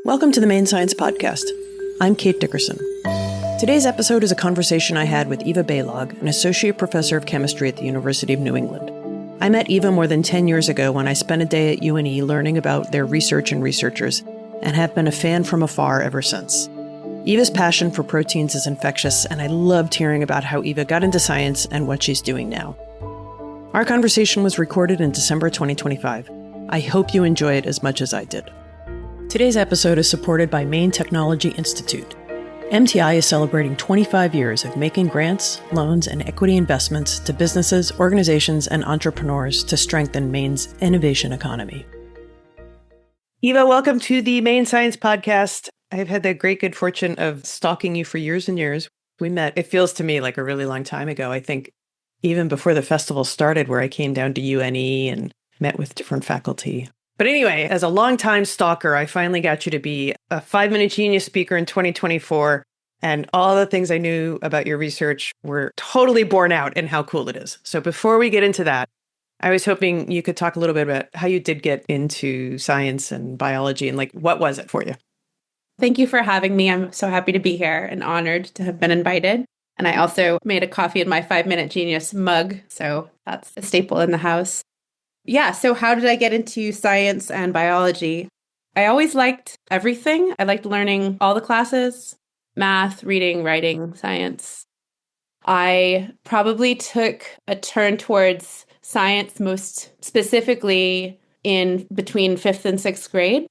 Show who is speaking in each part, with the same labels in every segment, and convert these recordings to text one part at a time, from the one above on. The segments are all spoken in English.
Speaker 1: Welcome to the Maine Science Podcast. I'm Kate Dickerson. Today's episode is a conversation I had with Eva Balog, an associate professor of chemistry at the University of New England. I met Eva more than 10 years ago when I spent a day at UNE learning about their research and researchers, and have been a fan from afar ever since. Eva's passion for proteins is infectious, and I loved hearing about how Eva got into science and what she's doing now. Our conversation was recorded in December 2025. I hope you enjoy it as much as I did. Today's episode is supported by Maine Technology Institute. MTI is celebrating 25 years of making grants, loans, and equity investments to businesses, organizations, and entrepreneurs to strengthen Maine's innovation economy. Eva, welcome to the Maine Science Podcast. I've had the great good fortune of stalking you for years and years. We met, it feels to me like a really long time ago. I think even before the festival started, where I came down to UNE and met with different faculty. But anyway, as a longtime stalker, I finally got you to be a 5-Minute Genius speaker in 2024. And all the things I knew about your research were totally borne out in how cool it is. So before we get into that, I was hoping you could talk a little bit about how you did get into science and biology and what was it for you?
Speaker 2: Thank you for having me. I'm so happy to be here and honored to have been invited. And I also made a coffee in my 5-Minute Genius mug. So that's a staple in the house. Yeah, so how did I get into science and biology? I always liked everything. I liked learning all the classes, math, reading, writing, science. I probably took a turn towards science most specifically in between 5th and 6th grade.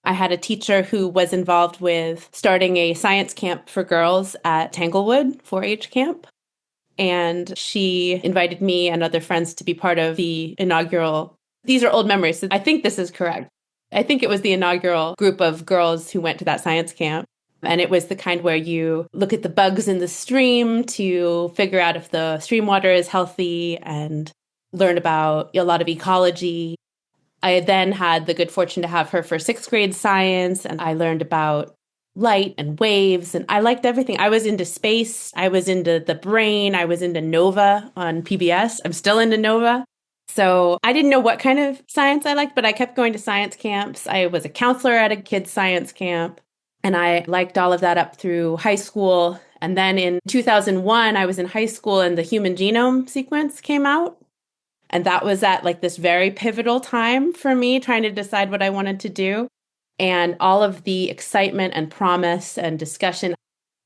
Speaker 2: I had a teacher who was involved with starting a science camp for girls at Tanglewood 4-H camp. And she invited me and other friends to be part of the inaugural. These are old memories, so I think this is correct. I think it was the inaugural group of girls who went to that science camp. And it was the kind where you look at the bugs in the stream to figure out if the stream water is healthy and learn about a lot of ecology. I then had the good fortune to have her for 6th grade science, and I learned about light and waves, and I liked everything. I was into space, I was into the brain, I was into NOVA on PBS. I'm still into NOVA. So I didn't know what kind of science I liked, but I kept going to science camps. I was a counselor at a kids' science camp, and I liked all of that up through high school. And then in 2001, I was in high school and the human genome sequence came out. And that was at this very pivotal time for me trying to decide what I wanted to do. And all of the excitement and promise and discussion.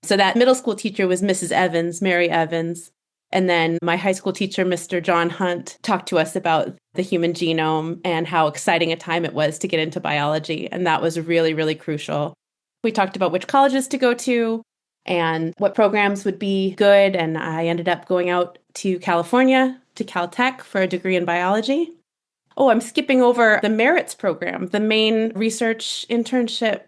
Speaker 2: So that middle school teacher was Mrs. Evans, Mary Evans. And then my high school teacher, Mr. John Hunt, talked to us about the human genome and how exciting a time it was to get into biology. And that was really, really crucial. We talked about which colleges to go to and what programs would be good. And I ended up going out to California, to Caltech, for a degree in biology. Oh, I'm skipping over the MERITS program, the Maine Research Internship.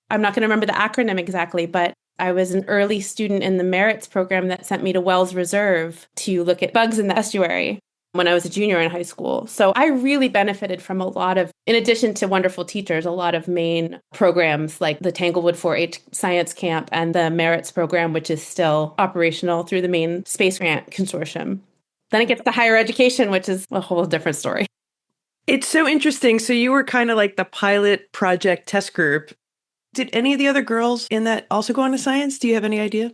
Speaker 2: I'm not going to remember the acronym exactly, but I was an early student in the MERITS program that sent me to Wells Reserve to look at bugs in the estuary when I was a junior in high school. So I really benefited from a lot of, in addition to wonderful teachers, a lot of Maine programs like the Tanglewood 4-H Science Camp and the MERITS program, which is still operational through the Maine Space Grant Consortium. Then it gets to higher education, which is a whole different story.
Speaker 1: It's so interesting. So you were kind of like the pilot project test group. Did any of the other girls in that also go on to science? Do you have any idea?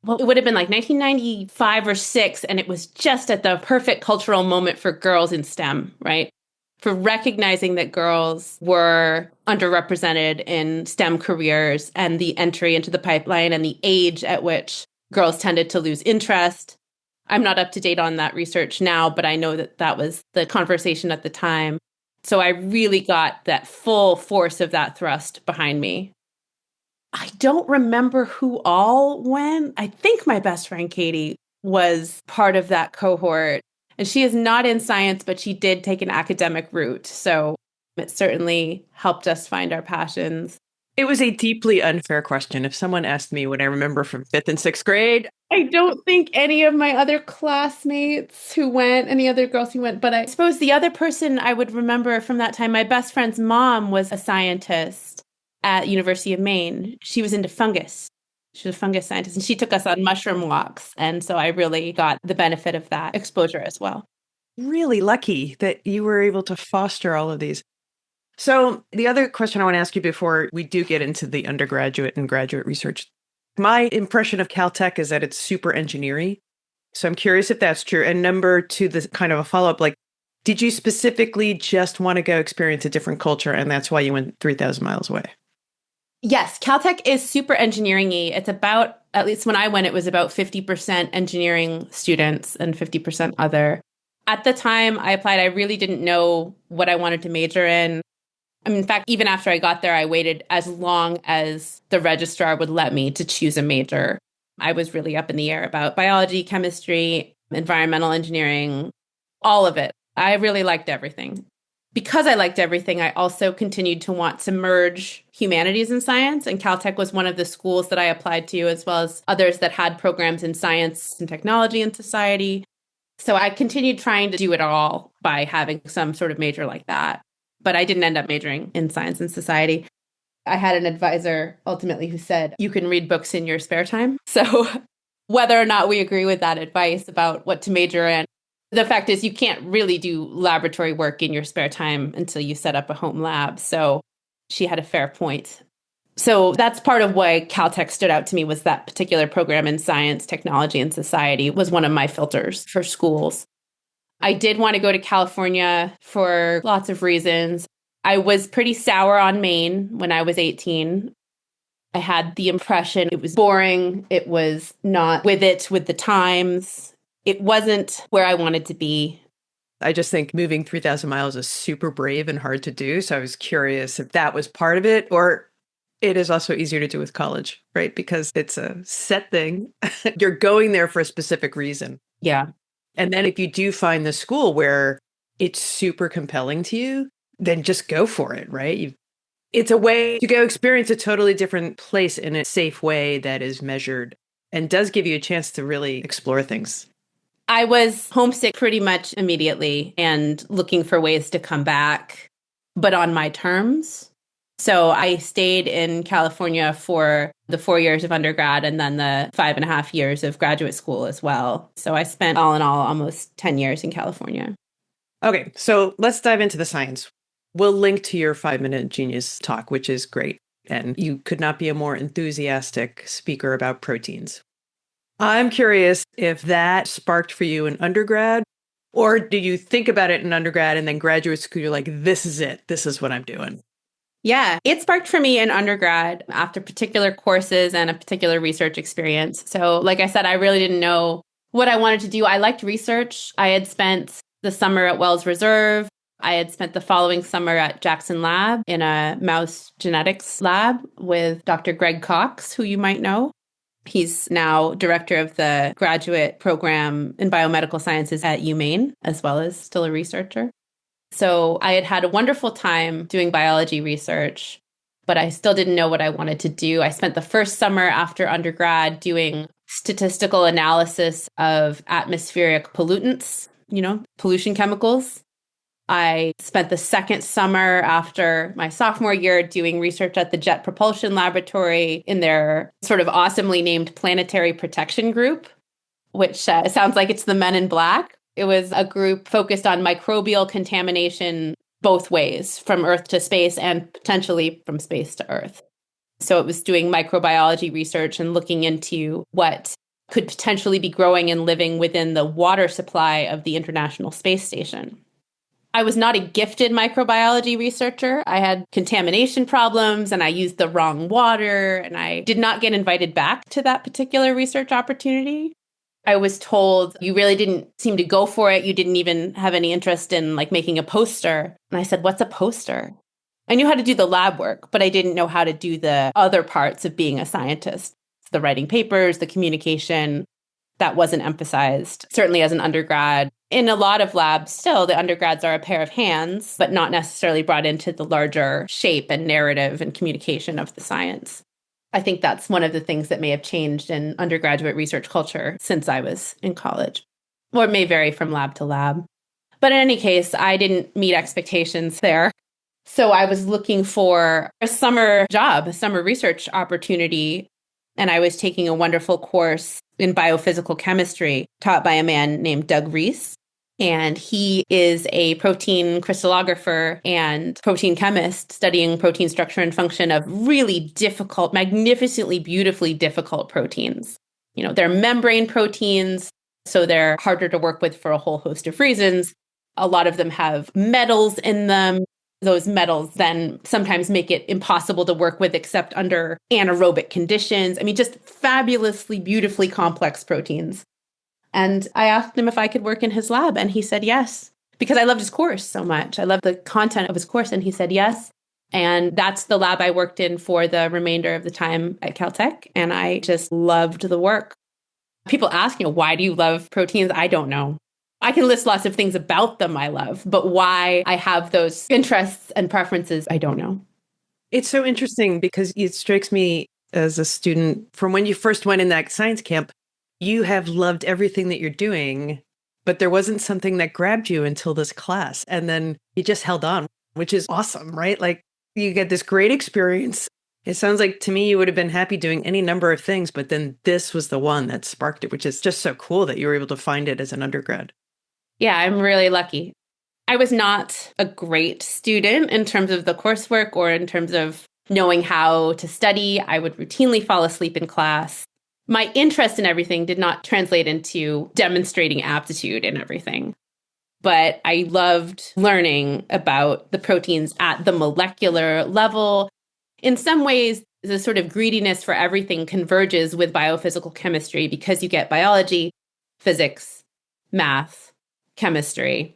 Speaker 2: Well, it would have been 1995 or 6, and it was just at the perfect cultural moment for girls in STEM, right? For recognizing that girls were underrepresented in STEM careers and the entry into the pipeline and the age at which girls tended to lose interest. I'm not up to date on that research now, but I know that that was the conversation at the time. So I really got that full force of that thrust behind me. I don't remember who all went. I think my best friend Katie was part of that cohort. And she is not in science, but she did take an academic route. So it certainly helped us find our passions.
Speaker 1: It was a deeply unfair question. If someone asked me what I remember from 5th and 6th grade,
Speaker 2: I don't think any of my other classmates who went, any other girls who went, but I suppose the other person I would remember from that time, my best friend's mom was a scientist at University of Maine. She was into fungus. She was a fungus scientist, and she took us on mushroom walks. And so I really got the benefit of that exposure as well.
Speaker 1: Really lucky that you were able to foster all of these. So the other question I want to ask you before we do get into the undergraduate and graduate research, my impression of Caltech is that it's super engineering. So I'm curious if that's true. And number two, this kind of a follow-up, like, did you specifically just want to go experience a different culture and that's why you went 3,000 miles away?
Speaker 2: Yes, Caltech is super engineering-y. It's about, at least when I went, it was about 50% engineering students and 50% other. At the time I applied, I really didn't know what I wanted to major in. I mean, in fact, even after I got there, I waited as long as the registrar would let me to choose a major. I was really up in the air about biology, chemistry, environmental engineering, all of it. I really liked everything. Because I liked everything, I also continued to want to merge humanities and science. And Caltech was one of the schools that I applied to, as well as others that had programs in science and technology and society. So I continued trying to do it all by having some sort of major like that. But I didn't end up majoring in science and society. I had an advisor ultimately who said, you can read books in your spare time. So whether or not we agree with that advice about what to major in, the fact is you can't really do laboratory work in your spare time until you set up a home lab. So she had a fair point. So that's part of why Caltech stood out to me, was that particular program in science, technology, and society was one of my filters for schools. I did want to go to California for lots of reasons. I was pretty sour on Maine when I was 18. I had the impression it was boring. It was not with the times. It wasn't where I wanted to be.
Speaker 1: I just think moving 3,000 miles is super brave and hard to do. So I was curious if that was part of it, or it is also easier to do with college, right? Because it's a set thing. You're going there for a specific reason.
Speaker 2: Yeah.
Speaker 1: And then if you do find the school where it's super compelling to you, then just go for it, right? It's a way to go experience a totally different place in a safe way that is measured and does give you a chance to really explore things.
Speaker 2: I was homesick pretty much immediately and looking for ways to come back, but on my terms. So I stayed in California for the 4 years of undergrad and then the 5.5 years of graduate school as well. So I spent all in all almost 10 years in California.
Speaker 1: Okay, so let's dive into the science. We'll link to your 5-minute genius talk, which is great. And you could not be a more enthusiastic speaker about proteins. I'm curious if that sparked for you in undergrad, or do you think about it in undergrad and then graduate school, you're like, this is it. This is what I'm doing.
Speaker 2: Yeah, it sparked for me in undergrad after particular courses and a particular research experience. So like I said, I really didn't know what I wanted to do. I liked research. I had spent the summer at Wells Reserve. I had spent the following summer at Jackson Lab in a mouse genetics lab with Dr. Greg Cox, who you might know. He's now director of the graduate program in biomedical sciences at Maine, as well as still a researcher. So I had had a wonderful time doing biology research, but I still didn't know what I wanted to do. I spent the first summer after undergrad doing statistical analysis of atmospheric pollutants, pollution chemicals. I spent the second summer after my sophomore year doing research at the Jet Propulsion Laboratory in their sort of awesomely named Planetary Protection Group, which sounds like it's the Men in Black. It was a group focused on microbial contamination both ways, from Earth to space and potentially from space to Earth. So it was doing microbiology research and looking into what could potentially be growing and living within the water supply of the International Space Station. I was not a gifted microbiology researcher. I had contamination problems and I used the wrong water, and I did not get invited back to that particular research opportunity. I was told, you really didn't seem to go for it. You didn't even have any interest in making a poster. And I said, what's a poster? I knew how to do the lab work, but I didn't know how to do the other parts of being a scientist. The writing papers, the communication, that wasn't emphasized, certainly as an undergrad. In a lot of labs, still, the undergrads are a pair of hands, but not necessarily brought into the larger shape and narrative and communication of the science. I think that's one of the things that may have changed in undergraduate research culture since I was in college, or it may vary from lab to lab. But in any case, I didn't meet expectations there. So I was looking for a summer job, a summer research opportunity, and I was taking a wonderful course in biophysical chemistry taught by a man named Doug Reese. And he is a protein crystallographer and protein chemist studying protein structure and function of really difficult, magnificently, beautifully difficult proteins. They're membrane proteins, so they're harder to work with for a whole host of reasons. A lot of them have metals in them. Those metals then sometimes make it impossible to work with except under anaerobic conditions. I mean, just fabulously, beautifully complex proteins. And I asked him if I could work in his lab, and he said yes, because I loved his course so much. I loved the content of his course, and he said yes. And that's the lab I worked in for the remainder of the time at Caltech, and I just loved the work. People ask, why do you love proteins? I don't know. I can list lots of things about them I love, but why I have those interests and preferences, I don't know.
Speaker 1: It's so interesting because it strikes me as a student from when you first went in that science camp, you have loved everything that you're doing, but there wasn't something that grabbed you until this class. And then you just held on, which is awesome, right? Like you get this great experience. It sounds like to me, you would have been happy doing any number of things, but then this was the one that sparked it, which is just so cool that you were able to find it as an undergrad.
Speaker 2: Yeah, I'm really lucky. I was not a great student in terms of the coursework or in terms of knowing how to study. I would routinely fall asleep in class. My interest in everything did not translate into demonstrating aptitude in everything. But I loved learning about the proteins at the molecular level. In some ways, the sort of greediness for everything converges with biophysical chemistry because you get biology, physics, math, chemistry.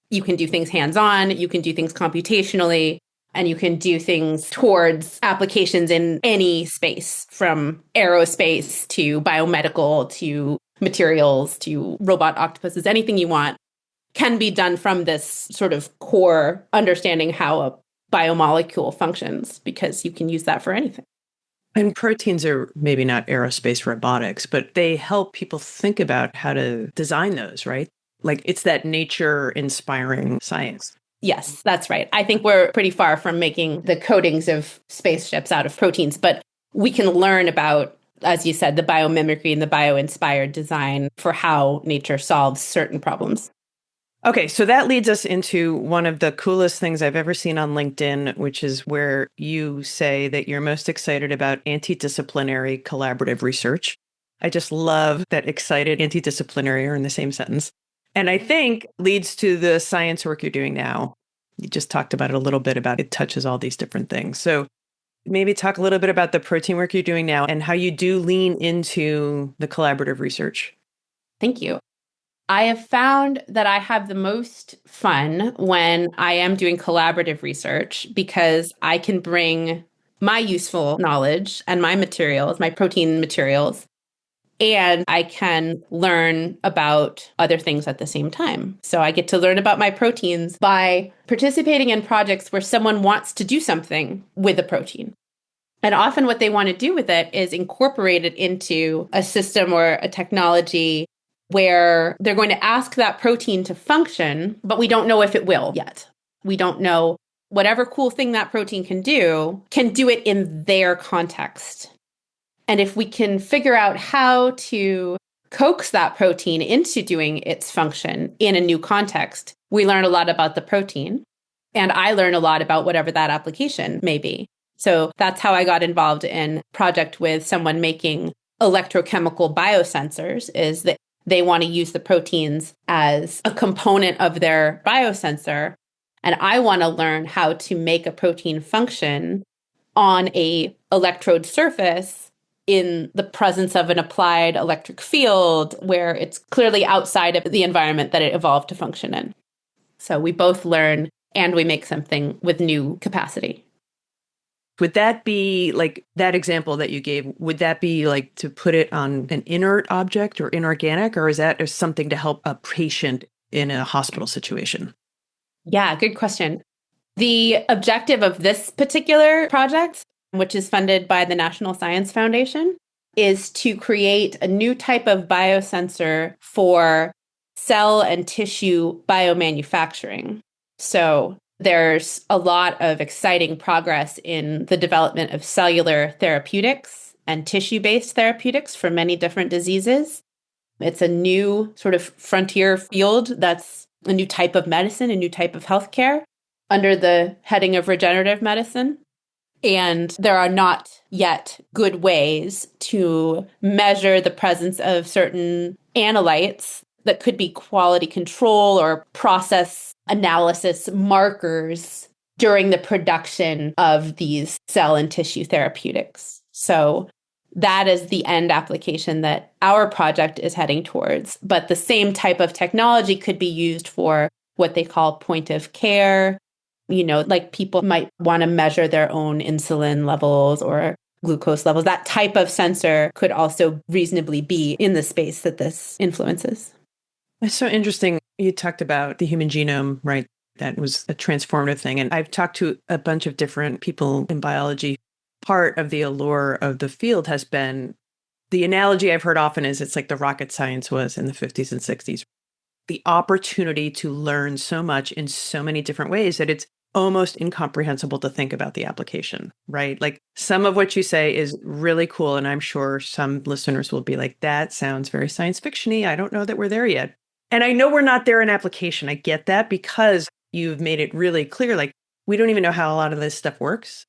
Speaker 2: You can do things hands-on, you can do things computationally, and you can do things towards applications in any space, from aerospace to biomedical to materials to robot octopuses. Anything you want can be done from this sort of core understanding how a biomolecule functions, because you can use that for anything.
Speaker 1: And proteins are maybe not aerospace robotics, but they help people think about how to design those, right? Like it's that nature-inspiring science.
Speaker 2: Yes, that's right. I think we're pretty far from making the coatings of spaceships out of proteins, but we can learn about, as you said, the biomimicry and the bio-inspired design for how nature solves certain problems.
Speaker 1: Okay, so that leads us into one of the coolest things I've ever seen on LinkedIn, which is where you say that you're most excited about antidisciplinary collaborative research. I just love that excited antidisciplinary are in the same sentence. And I think leads to the science work you're doing now. You just talked about it a little bit about it touches all these different things. So maybe talk a little bit about the protein work you're doing now and how you do lean into the collaborative research.
Speaker 2: Thank you. I have found that I have the most fun when I am doing collaborative research because I can bring my useful knowledge and my materials, my protein materials, and I can learn about other things at the same time. So I get to learn about my proteins by participating in projects where someone wants to do something with a protein. And often what they want to do with it is incorporate it into a system or a technology where they're going to ask that protein to function, but we don't know if it will yet. We don't know whatever cool thing that protein can do it in their context. And if we can figure out how to coax that protein into doing its function in a new context, we learn a lot about the protein. And I learn a lot about whatever that application may be. So that's how I got involved in a project with someone making electrochemical biosensors, is that they want to use the proteins as a component of their biosensor. And I want to learn how to make a protein function on a electrode surface in the presence of an applied electric field where it's clearly outside of the environment that it evolved to function in. So we both learn and we make something with new capacity.
Speaker 1: Would that be like that example that you gave? Would that be like to put it on an inert object or inorganic, or is that something to help a patient in a hospital situation?
Speaker 2: Yeah, good question. The objective of this particular project, which is funded by the National Science Foundation, is to create a new type of biosensor for cell and tissue biomanufacturing. So there's a lot of exciting progress in the development of cellular therapeutics and tissue-based therapeutics for many different diseases. It's a new sort of frontier field that's a new type of medicine, a new type of healthcare under the heading of regenerative medicine. And there are not yet good ways to measure the presence of certain analytes that could be quality control or process analysis markers during the production of these cell and tissue therapeutics. So that is the end application that our project is heading towards. But the same type of technology could be used for what they call point of care. Like people might want to measure their own insulin levels or glucose levels. That type of sensor could also reasonably be in the space that this influences.
Speaker 1: It's so interesting. You talked about the human genome, right? That was a transformative thing. And I've talked to a bunch of different people in biology. Part of the allure of the field has been, the analogy I've heard often is it's like the rocket science was in the 50s and 60s. The opportunity to learn so much in so many different ways that it's almost incomprehensible to think about the application, right? Like some of what you say is really cool. And I'm sure some listeners will be like, that sounds very science fiction-y. I don't know that we're there yet. And I know we're not there in application. I get that because you've made it really clear, like we don't even know how a lot of this stuff works.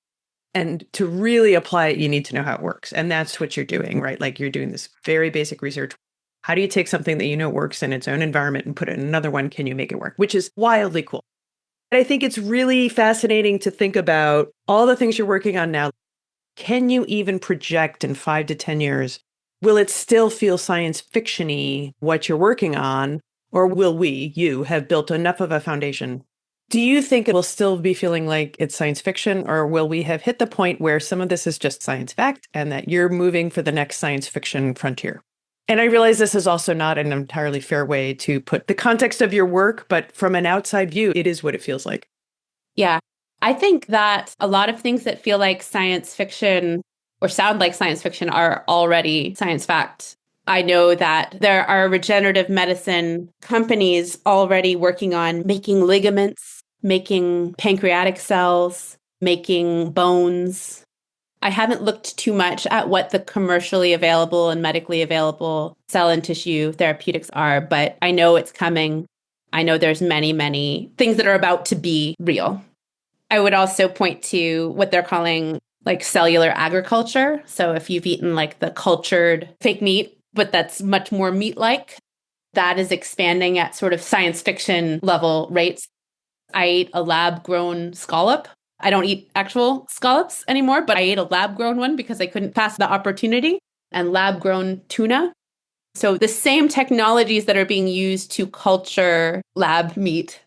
Speaker 1: And to really apply it, you need to know how it works. And that's what you're doing, right? Like you're doing this very basic research. How do you take something that you know works in its own environment and put it in another one? Can you make it work? Which is wildly cool. And I think it's really fascinating to think about all the things you're working on now. Can you even project in 5 to 10 years, will it still feel science fiction-y what you're working on? Or will you have built enough of a foundation? Do you think it will still be feeling like it's science fiction? Or will we have hit the point where some of this is just science fact and that you're moving for the next science fiction frontier? And I realize this is also not an entirely fair way to put the context of your work, but from an outside view, it is what it feels like.
Speaker 2: Yeah, I think that a lot of things that feel like science fiction or sound like science fiction are already science fact. I know that there are regenerative medicine companies already working on making ligaments, making pancreatic cells, making bones. I haven't looked too much at what the commercially available and medically available cell and tissue therapeutics are, but I know it's coming. I know there's many, many things that are about to be real. I would also point to what they're calling like cellular agriculture. So if you've eaten like the cultured fake meat, but that's much more meat-like, that is expanding at sort of science fiction level rates. I ate a lab-grown scallop. I don't eat actual scallops anymore, but I ate a lab-grown one because I couldn't pass the opportunity, and lab-grown tuna. So the same technologies that are being used to culture lab meat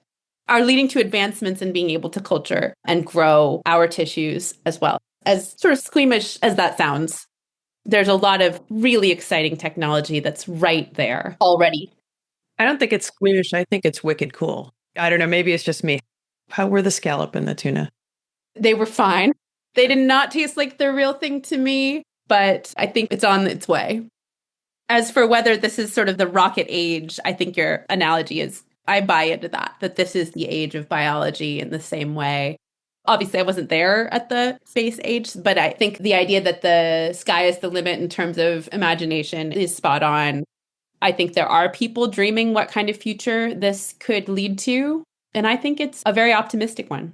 Speaker 2: are leading to advancements in being able to culture and grow our tissues as well. As sort of squeamish as that sounds, there's a lot of really exciting technology that's right there already.
Speaker 1: I don't think it's squeamish. I think it's wicked cool. I don't know. Maybe it's just me. How were the scallop and the tuna?
Speaker 2: They were fine. They did not taste like the real thing to me, but I think it's on its way. As for whether this is sort of the rocket age, I think your analogy is, I buy into that this is the age of biology in the same way. Obviously, I wasn't there at the space age, but I think the idea that the sky is the limit in terms of imagination is spot on. I think there are people dreaming what kind of future this could lead to, and I think it's a very optimistic one.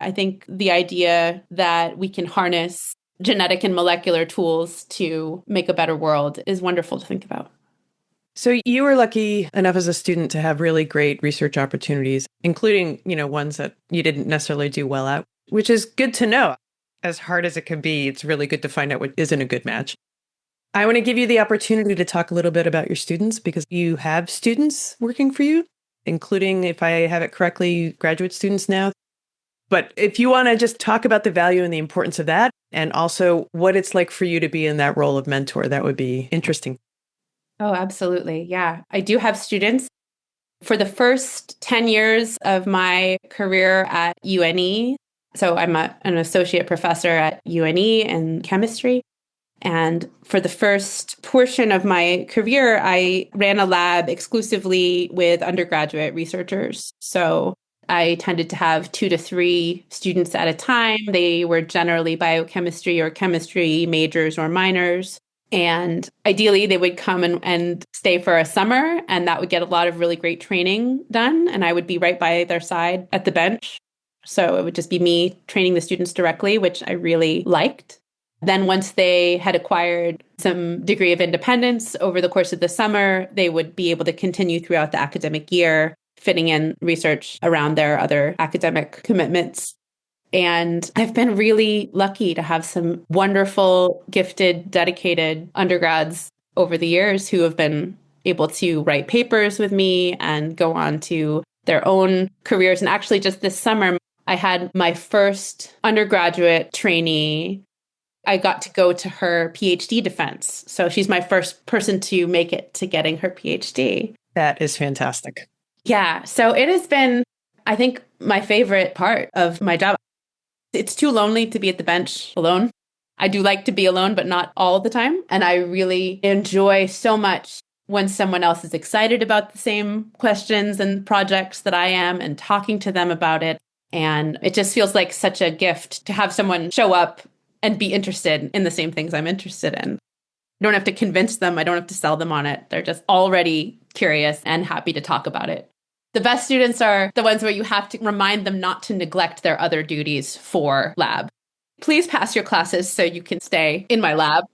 Speaker 2: I think the idea that we can harness genetic and molecular tools to make a better world is wonderful to think about.
Speaker 1: So you were lucky enough as a student to have really great research opportunities, including, ones that you didn't necessarily do well at, which is good to know. As hard as it can be, it's really good to find out what isn't a good match. I want to give you the opportunity to talk a little bit about your students because you have students working for you, including, if I have it correctly, graduate students now. But if you want to just talk about the value and the importance of that, and also what it's like for you to be in that role of mentor, that would be interesting.
Speaker 2: Oh, absolutely. Yeah. I do have students. For the first 10 years of my career at UNE, so I'm an associate professor at UNE in chemistry. And for the first portion of my career, I ran a lab exclusively with undergraduate researchers. So I tended to have 2 to 3 students at a time. They were generally biochemistry or chemistry majors or minors. And ideally, they would come and stay for a summer, and that would get a lot of really great training done. And I would be right by their side at the bench. So it would just be me training the students directly, which I really liked. Then once they had acquired some degree of independence over the course of the summer, they would be able to continue throughout the academic year, fitting in research around their other academic commitments. And I've been really lucky to have some wonderful, gifted, dedicated undergrads over the years who have been able to write papers with me and go on to their own careers. And actually, just this summer, I had my first undergraduate trainee. I got to go to her PhD defense. So she's my first person to make it to getting her PhD.
Speaker 1: That is fantastic.
Speaker 2: Yeah. So it has been, I think, my favorite part of my job. It's too lonely to be at the bench alone. I do like to be alone, but not all the time. And I really enjoy so much when someone else is excited about the same questions and projects that I am and talking to them about it. And it just feels like such a gift to have someone show up and be interested in the same things I'm interested in. I don't have to convince them. I don't have to sell them on it. They're just already curious and happy to talk about it. The best students are the ones where you have to remind them not to neglect their other duties for lab. Please pass your classes so you can stay in my lab.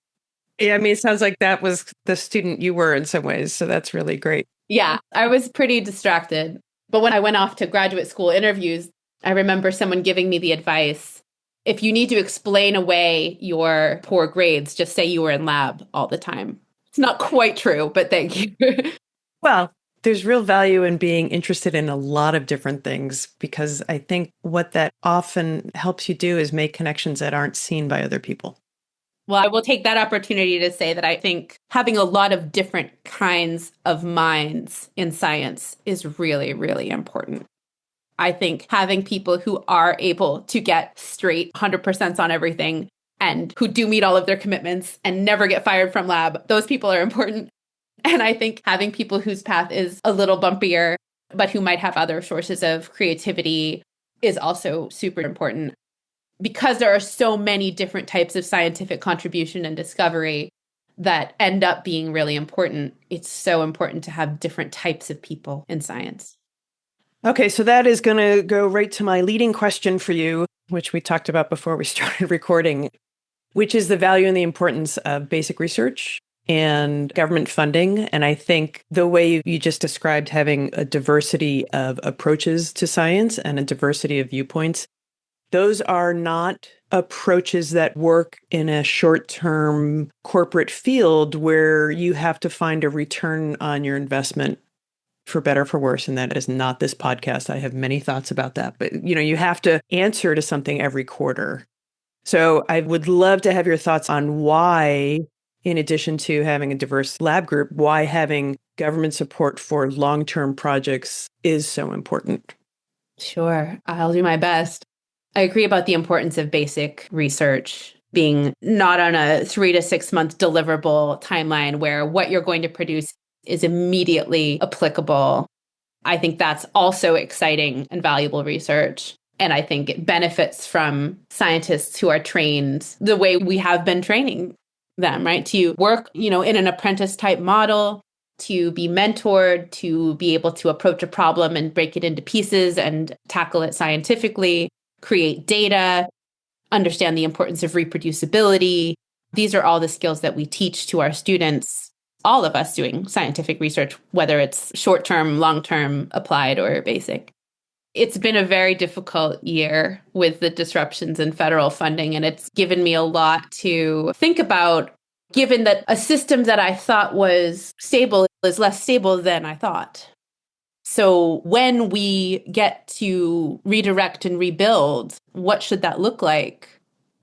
Speaker 1: Yeah, I mean, it sounds like that was the student you were in some ways. So that's really great.
Speaker 2: Yeah, I was pretty distracted. But when I went off to graduate school interviews, I remember someone giving me the advice, if you need to explain away your poor grades, just say you were in lab all the time. It's not quite true, but thank you.
Speaker 1: Well, there's real value in being interested in a lot of different things, because I think what that often helps you do is make connections that aren't seen by other people.
Speaker 2: Well, I will take that opportunity to say that I think having a lot of different kinds of minds in science is really, really important. I think having people who are able to get straight 100% on everything and who do meet all of their commitments and never get fired from lab, those people are important. And I think having people whose path is a little bumpier, but who might have other sources of creativity is also super important. Because there are so many different types of scientific contribution and discovery that end up being really important, it's so important to have different types of people in science.
Speaker 1: Okay, so that is going to go right to my leading question for you, which we talked about before we started recording, which is the value and the importance of basic research and government funding. And I think the way you just described having a diversity of approaches to science and a diversity of viewpoints, those are not approaches that work in a short-term corporate field where you have to find a return on your investment, for better or for worse. And that is not this podcast. I have many thoughts about that. But, you have to answer to something every quarter. So I would love to have your thoughts on why, in addition to having a diverse lab group, why having government support for long-term projects is so important.
Speaker 2: Sure, I'll do my best. I agree about the importance of basic research being not on a 3 to 6 month deliverable timeline where what you're going to produce is immediately applicable. I think that's also exciting and valuable research. And I think it benefits from scientists who are trained the way we have been training them, right? To work, in an apprentice type model, to be mentored, to be able to approach a problem and break it into pieces and tackle it scientifically, create data, understand the importance of reproducibility. These are all the skills that we teach to our students, all of us doing scientific research, whether it's short-term, long-term, applied, or basic. It's been a very difficult year with the disruptions in federal funding, and it's given me a lot to think about, given that a system that I thought was stable is less stable than I thought. So when we get to redirect and rebuild, what should that look like?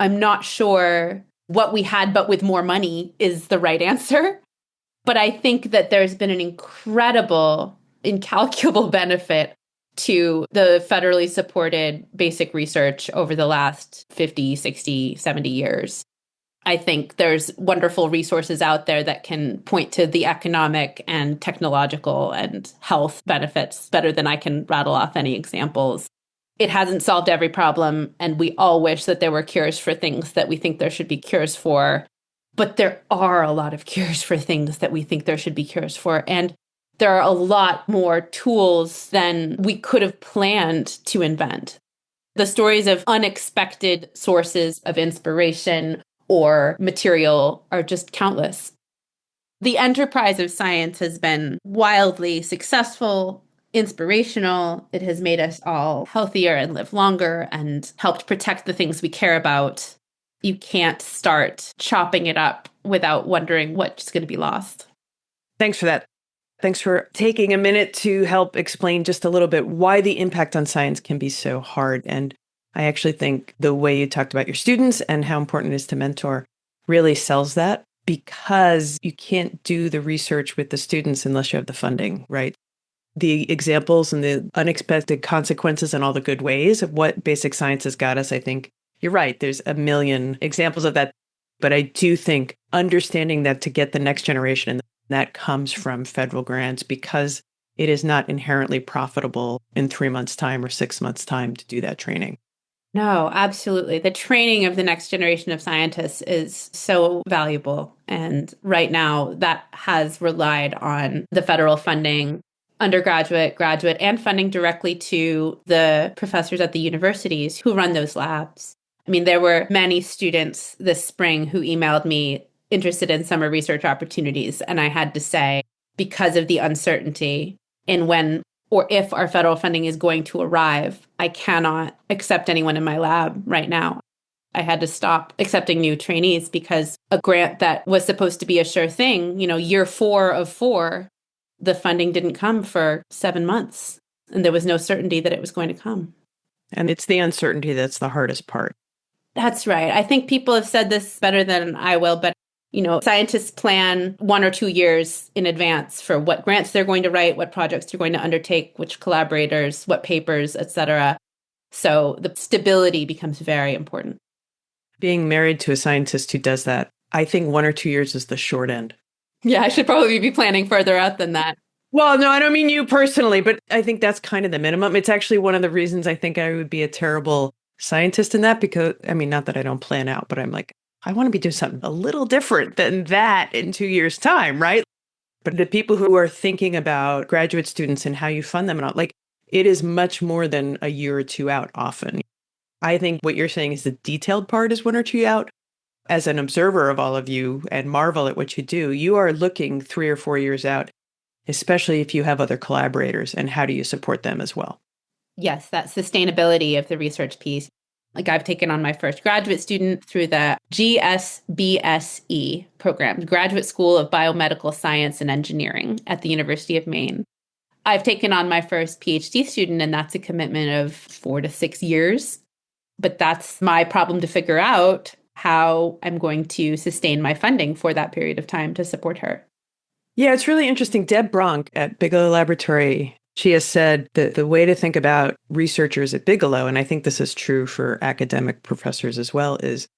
Speaker 2: I'm not sure what we had, but with more money is the right answer. But I think that there's been an incredible, incalculable benefit to the federally supported basic research over the last 50, 60, 70 years. I think there's wonderful resources out there that can point to the economic and technological and health benefits better than I can rattle off any examples. It hasn't solved every problem, and we all wish that there were cures for things that we think there should be cures for. But there are a lot of cures for things that we think there should be cures for. And there are a lot more tools than we could have planned to invent. The stories of unexpected sources of inspiration or material are just countless. The enterprise of science has been wildly successful, inspirational. It has made us all healthier and live longer and helped protect the things we care about. You can't start chopping it up without wondering what's going to be lost.
Speaker 1: Thanks for that. Thanks for taking a minute to help explain just a little bit why the impact on science can be so hard. And I actually think the way you talked about your students and how important it is to mentor really sells that, because you can't do the research with the students unless you have the funding, right? The examples and the unexpected consequences and all the good ways of what basic science has got us, I think you're right. There's a million examples of that. But I do think understanding that to get the next generation, and that comes from federal grants, because it is not inherently profitable in 3 months' time or 6 months' time to do that training.
Speaker 2: No, absolutely. The training of the next generation of scientists is so valuable. And right now, that has relied on the federal funding, undergraduate, graduate, and funding directly to the professors at the universities who run those labs. I mean, there were many students this spring who emailed me interested in summer research opportunities. And I had to say, because of the uncertainty in when or if our federal funding is going to arrive, I cannot accept anyone in my lab right now. I had to stop accepting new trainees because a grant that was supposed to be a sure thing, year 4 of 4, the funding didn't come for 7 months. And there was no certainty that it was going to come.
Speaker 1: And it's the uncertainty that's the hardest part.
Speaker 2: That's right. I think people have said this better than I will, but scientists plan 1 or 2 years in advance for what grants they're going to write, what projects they're going to undertake, which collaborators, what papers, etc. So the stability becomes very important.
Speaker 1: Being married to a scientist who does that, I think 1 or 2 years is the short end.
Speaker 2: Yeah, I should probably be planning further out than that.
Speaker 1: Well, no, I don't mean you personally, but I think that's kind of the minimum. It's actually one of the reasons I think I would be a terrible scientist in that, because, not that I don't plan out, but I'm like, I want to be doing something a little different than that in 2 years' time, right? But the people who are thinking about graduate students and how you fund them and all, it is much more than a year or 2 out often. I think what you're saying is the detailed part is 1 or 2 out. As an observer of all of you and marvel at what you do, you are looking 3 or 4 years out, especially if you have other collaborators, and how do you support them as well?
Speaker 2: Yes, that sustainability of the research piece. I've taken on my first graduate student through the GSBSE program, Graduate School of Biomedical Science and Engineering at the University of Maine. I've taken on my first PhD student, and that's a commitment of 4 to 6 years. But that's my problem to figure out how I'm going to sustain my funding for that period of time to support her.
Speaker 1: Yeah, it's really interesting. Deb Bronk at Bigelow Laboratory, she has said that the way to think about researchers at Bigelow, and I think this is true for academic professors as well, is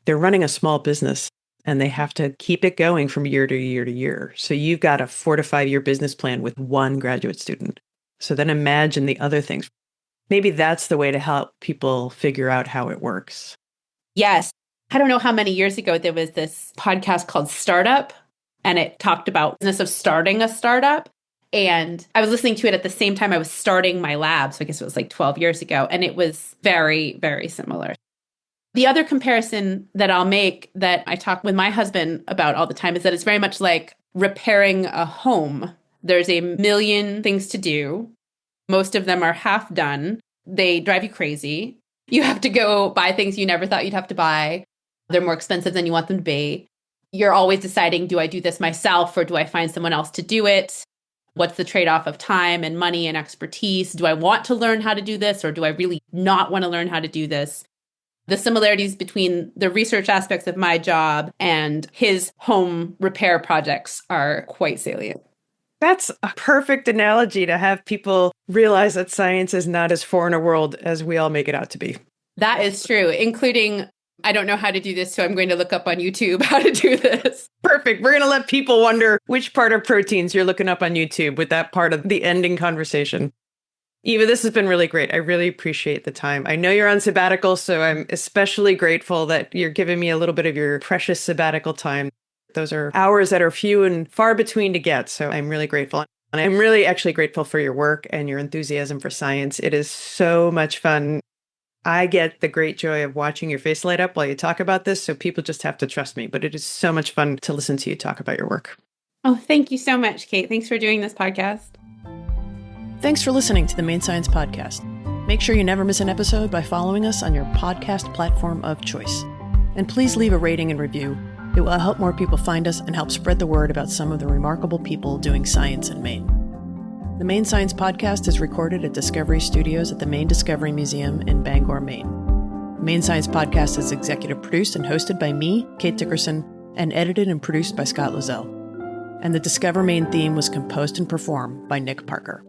Speaker 1: they're running a small business and they have to keep it going from year to year to year. So you've got a 4 to 5 year business plan with 1 graduate student. So then imagine the other things. Maybe that's the way to help people figure out how it works.
Speaker 2: Yes. I don't know how many years ago there was this podcast called Startup, and it talked about the business of starting a startup. And I was listening to it at the same time I was starting my lab. So I guess it was 12 years ago. And it was very, very similar. The other comparison that I'll make that I talk with my husband about all the time is that it's very much like repairing a home. There's a million things to do. Most of them are half done. They drive you crazy. You have to go buy things you never thought you'd have to buy. They're more expensive than you want them to be. You're always deciding, do I do this myself or do I find someone else to do it? What's the trade-off of time and money and expertise? Do I want to learn how to do this or do I really not want to learn how to do this? The similarities between the research aspects of my job and his home repair projects are quite salient.
Speaker 1: That's a perfect analogy to have people realize that science is not as foreign a world as we all make it out to be.
Speaker 2: That is true, including, I don't know how to do this, so I'm going to look up on YouTube how to do this.
Speaker 1: Perfect. We're going to let people wonder which part of proteins you're looking up on YouTube with that part of the ending conversation. Eva, this has been really great. I really appreciate the time. I know you're on sabbatical, so I'm especially grateful that you're giving me a little bit of your precious sabbatical time. Those are hours that are few and far between to get, so I'm really grateful. And I'm really actually grateful for your work and your enthusiasm for science. It is so much fun. I get the great joy of watching your face light up while you talk about this, so people just have to trust me. But it is so much fun to listen to you talk about your work.
Speaker 2: Oh, thank you so much, Kate. Thanks for doing this podcast.
Speaker 1: Thanks for listening to the Maine Science Podcast. Make sure you never miss an episode by following us on your podcast platform of choice. And please leave a rating and review. It will help more people find us and help spread the word about some of the remarkable people doing science in Maine. The Maine Science Podcast is recorded at Discovery Studios at the Maine Discovery Museum in Bangor, Maine. The Maine Science Podcast is executive produced and hosted by me, Kate Dickerson, and edited and produced by Scott Loiselle. And the Discover Maine theme was composed and performed by Nick Parker.